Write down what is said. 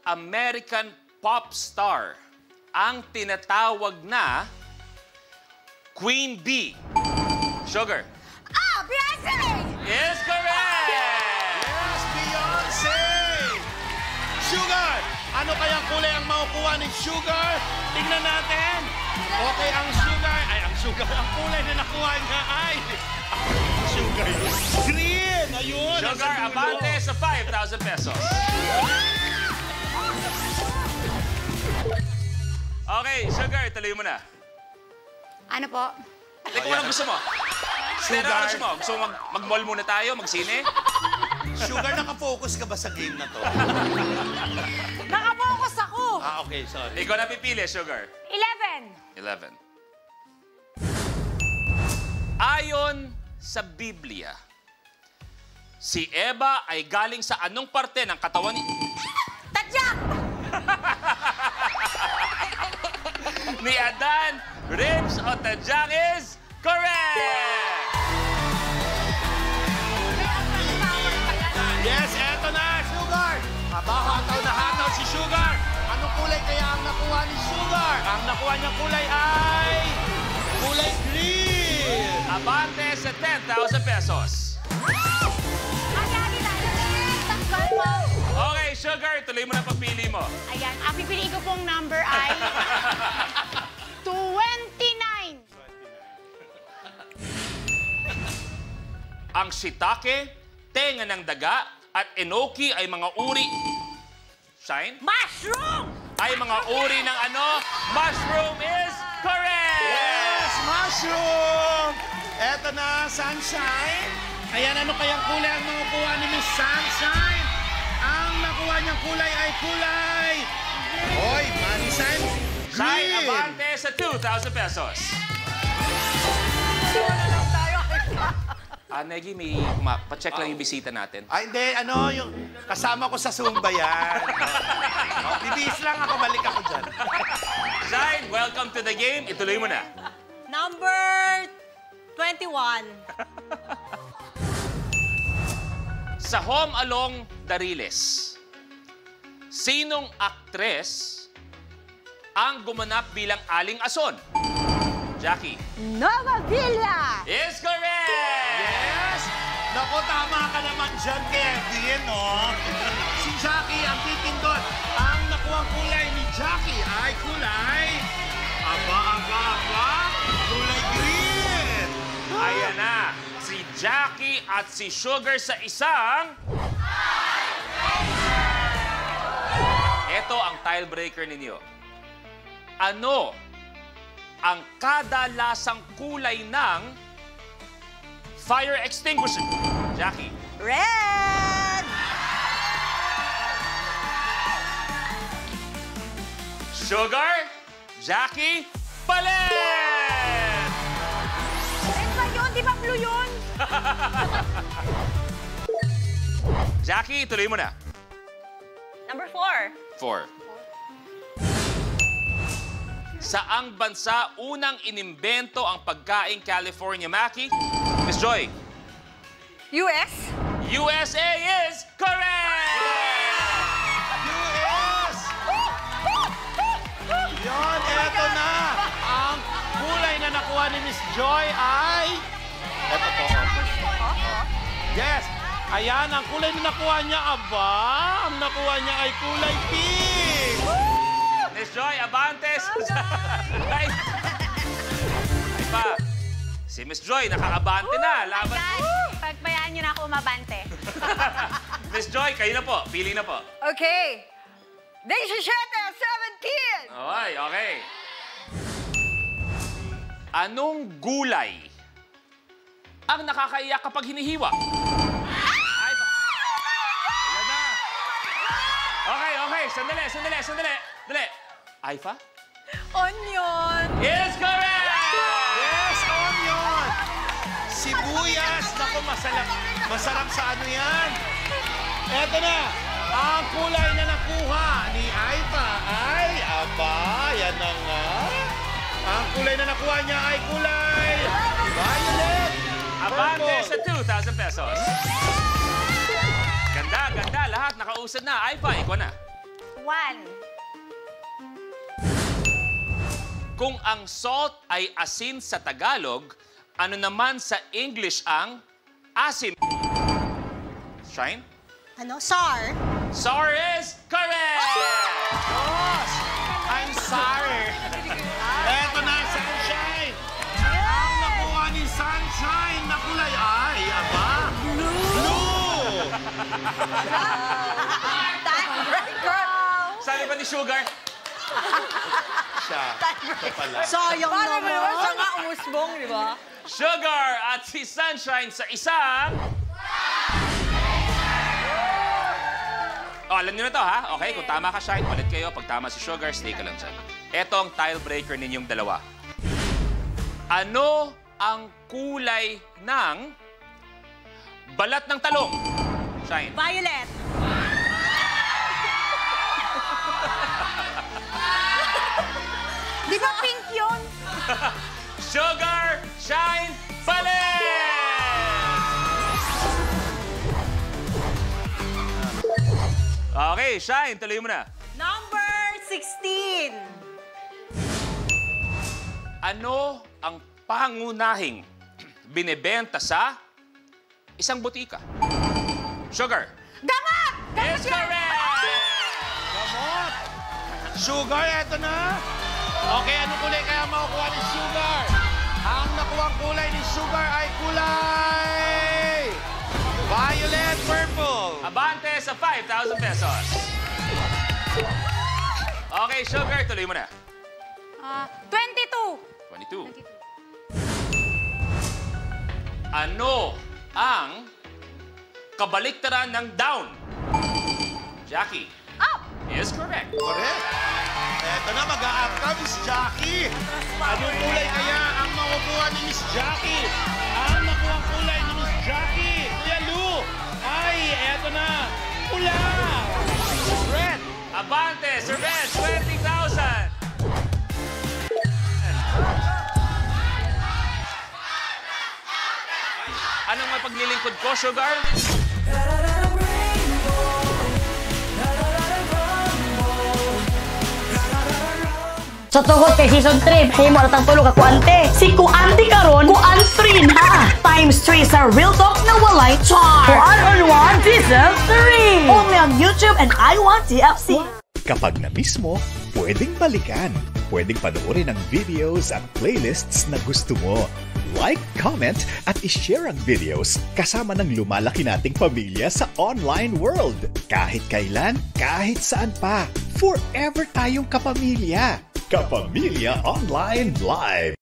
American pop star ang tinatawag na Queen Bee? Sugar. Beyonce! Is correct! Yes, Beyonce! Sugar! Ano kayang kulay ang makukuha ni Sugar? Tingnan natin. Okay, ang kulay na nakuha niya ay... Sugar. Green! Ayun! Sugar, abante sa 5,000 pesos. Okay, Sugar, tuloy mo na. Ano po? Teka, anong gusto mo? Sugar. Ano gusto mo? Gusto mo mag-mall muna tayo? Mag-sine? Sugar, nakafocus ka ba sa game na to? Nakapokus ako! Okay, sorry. Ikaw na pipili, Sugar. 11. 11. Ayon sa Biblia, si Eva ay galing sa anong parte ng katawan ni... Tadyak! ni Adan? Ribs o tadyang is correct! Yes, eto na, Sugar! Hataw na hataw si Sugar! Anong kulay kaya ang nakuha ni Sugar? Ang nakuha niyang kulay ay... kulay green! Abante sa 10,000 pesos. Okay, Sugar, tuloy mo na pagpili mo. Ayan, ang pipiliin ko pong number ay... 29. Ang shiitake, tenga ng daga, at enoki ay mga uri... Shine? Mushroom! Ay mga uri ng ano? Mushroom is correct! Yes, mushroom! Eto na, sunshine. Ayan, ano kayang kulay ang makukuha ni Miss Sunshine? Ang nakuha niyang kulay ay kulay... Hoy, money sign, Shine, green! abante sa 2,000 pesos. Wala lang tayo. Negi, pa-check lang yung bisita natin. Ay, hindi, ano, yung kasama ko sa Zumba yan. Bibis lang ako, balik ako dyan. Shine, welcome to the game. Ituloy mo na. Number 21. Sa Home Along Dariles, sinong aktres ang gumanap bilang Aling Ason? Jackie. Nova Villa! Is correct! Yes! Naku, tama ka naman dyan, Kevin, no? Si Jackie ang titindot. Ang nakuha kulay ni Jackie ay kulay... Aba, kulay green! Ayan na, si Jackie at si Sugar sa isang... Ito ang tiebreaker ninyo. Ano ang kadalasang kulay ng fire extinguisher? Jackie. Red! Sugar, Jackie, palit! Red ba yun? Di ba blue yun? Jackie, tuloy mo na. Number 4. 4. Saang bansa unang inimbento ang pagkaing California Maki? Miss Joy. US? USA is correct! US! Yon, eto na. Ang kulay na nakuha ni Miss Joy ay... Eto po. Yes! Ayan, ang kulay na nakuha niya, aba! Ang nakuha niya ay kulay pink! Miss Joy, abantes! Ay pa, si Miss Joy nakaabante na. Laban. Pagbayaan niyo na ako umabante. Miss Joy, kayo na po. Pili na po. Okay. 17! Okay, okay. Anong gulay ang nakakaiyak kapag hinihiwa? Ay, ayan na. Okay. Sandali. Dali. Aifa? Onion! Is correct! Yes, onion! Sibuyas! Naku, masarap sa ano yan? Eto na! Ang kulay na nakuha ni Aifa ay... Aba, yan na nga. Ang kulay na nakuha niya ay kulay... Violet! Abante sa 2,000 pesos. Ganda. Lahat nakausad na. Aifa, ikaw na. Kung ang salt ay asin sa Tagalog, ano naman sa English ang asim? Shine? Ano? SAR? Sour is correct! Boss! I'm sorry. Eto na, Sunshine. Ang nakuha ni Sunshine na kulay ay, aba? Blue! Sabi ba ni Sugar? Siya pala. Sayang Paano naman. naman siya nga umusbong, di ba? Sugar at si Sunshine sa isang... Oh, alam niyo na to, ha? Okay, kung tama ka, Shine, ulit kayo. Pag tama si Sugar, stay ka lang dyan. Ito ang tiebreaker ninyong dalawa. Ano ang kulay ng balat ng talong? Shine. Violet. Di ba pink yun? Sugar, Shine, balik! Okay, Shine, tuloy mo na. Number 16. Ano ang pangunahing binebenta sa isang butika? Sugar. Gamot! Is correct! Gamot! Sugar, eto na. Okay, ano kulay kaya makukuha ni Sugar? Ang nakuha kulay ni Sugar ay kulay violet purple. Abante sa 5,000 pesos. Okay, Sugar, tuloy mo na. 22. 22. Ano ang kabaliktaran ng down? Jackie. Up! Is correct. Correct. Eto na, mag-a-up ka, Miss Jackie. Anong kulay kaya ang makukuha ni Miss Jackie? Ang nakuha kulay ni Miss Jackie, Kuya Lou, ay, eto na, pula. Red. Abante, Sir Ben, 20,000. Anong mapaglilingkod ko, Sugar? Sa tungkol kay Season 3, himo na tang tulog ako ante. Si Kuante karon, Kuantrin ha. Times 3 sa Real Talk na walay char. Kuan on 1 Season 3. Only on YouTube and I Want TFC. Kapag na-miss mo, pwedeng balikan. Pwedeng panoorin ang videos at playlists na gusto mo. Like, comment, at ishare ang videos kasama ng lumalaki nating pamilya sa online world. Kahit kailan, kahit saan pa. Forever tayong kapamilya. Kapamilya Online Live.